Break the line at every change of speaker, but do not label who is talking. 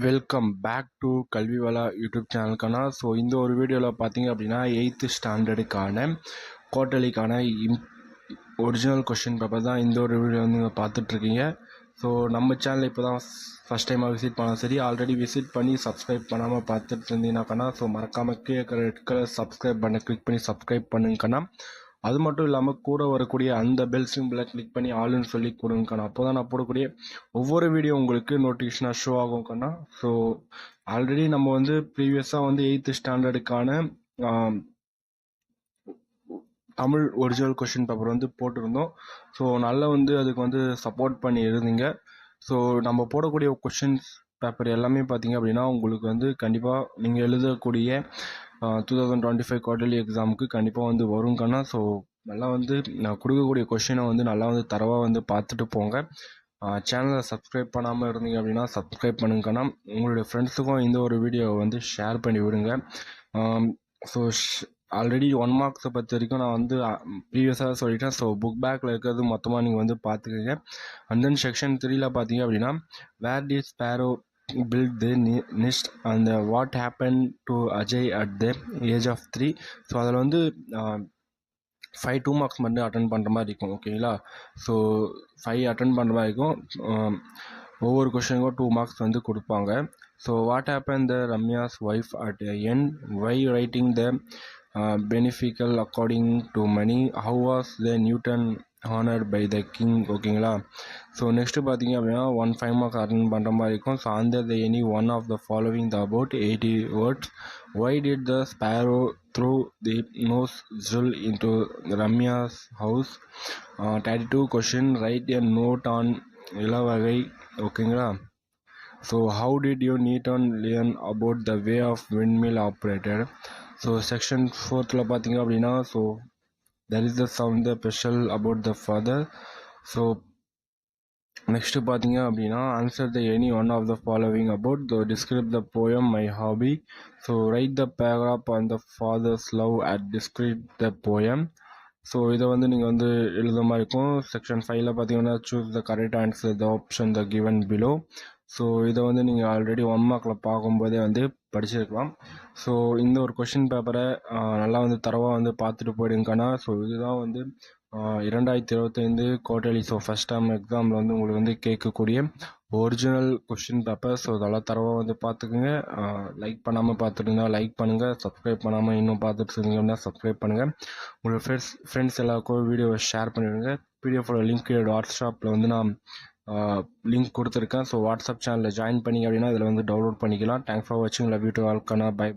Welcome back to Kalviwala YouTube சேனலுக்கான. So இந்த ஒரு வீடியோவில் பார்த்தீங்க அப்படின்னா 8th ஸ்டாண்டர்டுக்கான குவார்ட்டர்லிக்கான ஒரிஜினல் கொஷின் பேப்பர் தான் இந்த ஒரு வீடியோ வந்து நீங்கள் பார்த்துட்ருக்கீங்க. ஸோ நம்ம சேனல் இப்போ தான் ஃபஸ்ட் டைமாக விசிட் பண்ணால் சரி, ஆல்ரெடி விசிட் பண்ணி சப்ஸ்கிரைப் பண்ணாமல் பார்த்துட்டு இருந்தீங்கன்னாக்கண்ணா ஸோ மறக்காமல் கீழே ரெட் கலர் சப்ஸ்கிரைப் பண்ண கிளிக் பண்ணி சப்ஸ்கிரைப் பண்ணுங்கண்ணா. அது மட்டும் இல்லாமல் கூட வரக்கூடிய அந்த பெல் சிம்பிளை கிளிக் பண்ணி ஆளுன்னு சொல்லி கொடுங்கண்ணா. அப்போ தான் நான் போடக்கூடிய ஒவ்வொரு வீடியோ உங்களுக்கு நோட்டிஃபிகேஷனாக ஷோ ஆகும்க்கண்ணா. ஸோ ஆல்ரெடி நம்ம வந்து ப்ரீவியஸாக வந்து 8th ஸ்டாண்டர்டுக்கான தமிழ் ஒரிஜினல் கொஷின் பேப்பர் வந்து போட்டிருந்தோம். ஸோ நல்லா வந்து அதுக்கு வந்து சப்போர்ட் பண்ணி இருந்தீங்க. ஸோ நம்ம போடக்கூடிய கொஷின்ஸ் பேப்பர் எல்லாமே பார்த்தீங்க அப்படின்னா உங்களுக்கு வந்து கண்டிப்பாக நீங்கள் எழுதக்கூடிய 2025 குவார்ட்டர்லி எக்ஸாமுக்கு கண்டிப்பாக வந்து வருங்கண்ணா. ஸோ நல்லா வந்து நான் கொடுக்கக்கூடிய கொஷினை வந்து நல்லா வந்து தரவாக வந்து பார்த்துட்டு போங்க. சேனலை சப்ஸ்கிரைப் பண்ணாமல் இருந்தீங்க அப்படின்னா சப்ஸ்கிரைப் பண்ணுங்கண்ணா. உங்களுடைய ஃப்ரெண்ட்ஸுக்கும் இந்த ஒரு வீடியோவை வந்து ஷேர் பண்ணி விடுங்க. ஸோ ஆல்ரெடி 1 மார்க்ஸை பொறுத்த வரைக்கும் நான் வந்து ப்ரீவியஸாக சொல்லிட்டேன். ஸோ புக் பேக்கில் இருக்கிறது மொத்தமாக நீங்கள் வந்து பார்த்துக்கோங்க. அண்ட் தென் செக்ஷன் 3ல் பார்த்தீங்க அப்படின்னா where the sparrow build the nest and what happened to Ajay at the age of 3. So அதில் வந்து 5 2 மார்க்ஸ் மட்டும் அட்டன் பண்ணுற மாதிரி இருக்கும். ஓகேங்களா? ஸோ 5 அட்டன் பண்ணுற மாதிரி இருக்கும். ஒவ்வொரு கொஷனுக்கும் 2 மார்க்ஸ் வந்து கொடுப்பாங்க. So what happen the Ramya's wife at an why writing the beneficial according to money how was the Newton honoured by the king. ஓகேங்களா? ஸோ நெக்ஸ்ட்டு பார்த்தீங்க அப்படின்னா 5 மார்க்ஸ் அட்டன் பண்ணுற மாதிரி இருக்கும். So answer the any one of the following the about 80 words. Why did the sparrow throw the nostril into Ramya's house? 32 question. Write a note on இளவகை. ஓகேங்களா? So how did you Newton learn about the way of windmill operated. So section 4th பார்த்தீங்க அப்படின்னா so there is the sound the special about the father. So next பார்த்தீங்க அப்படின்னா answer the any one of the following about the describe the poem my hobby. So write the paragraph on the father's love at describe the poem. So இதை வந்து நீங்கள் வந்து எழுத மாதிரி இருக்கும். Section 5ல் பார்த்தீங்கன்னா choose the correct answer the option the given below. So இதை வந்து நீங்கள் ஆல்ரெடி 1 மார்க்கில் பார்க்கும்போதே வந்து படிச்சிருக்கலாம். ஸோ இந்த ஒரு கொஷின் பேப்பரை நல்லா வந்து தரவாக வந்து பார்த்துட்டு போயிடுங்கண்ணா. ஸோ இதுதான் வந்து 2025 குவார்ட்டர்லி ஸோ ஃபஸ்ட் டேர்ம் எக்ஸாமில் வந்து உங்களுக்கு வந்து கேட்கக்கூடிய ஒரிஜினல் கொஷின் பேப்பர். ஸோ இதெல்லாம் தரவாக வந்து பார்த்துக்குங்க. லைக் பண்ணாமல் பார்த்துருந்தா லைக் பண்ணுங்கள். சப்ஸ்கிரைப் பண்ணாமல் இன்னும் பார்த்துட்டு இருந்தீங்கன்னா சப்ஸ்கிரைப் பண்ணுங்கள். உங்களோட ஃப்ரெண்ட்ஸ் எல்லாருக்கும் வீடியோவை ஷேர் பண்ணிவிடுங்க. பிடிஎஃபோட லிங்க் வாட்ஸ்அப்பில் வந்து நான் லிங்க் கொடுத்துருக்கேன். ஸோ வாட்ஸ்அப் சேனலில் ஜாயின் பண்ணிங்க அப்படின்னா இதில் வந்து டவுன்லோட் பண்ணிக்கலாம். தேங்க்ஸ் ஃபார் வாட்சிங். Love you to all. By.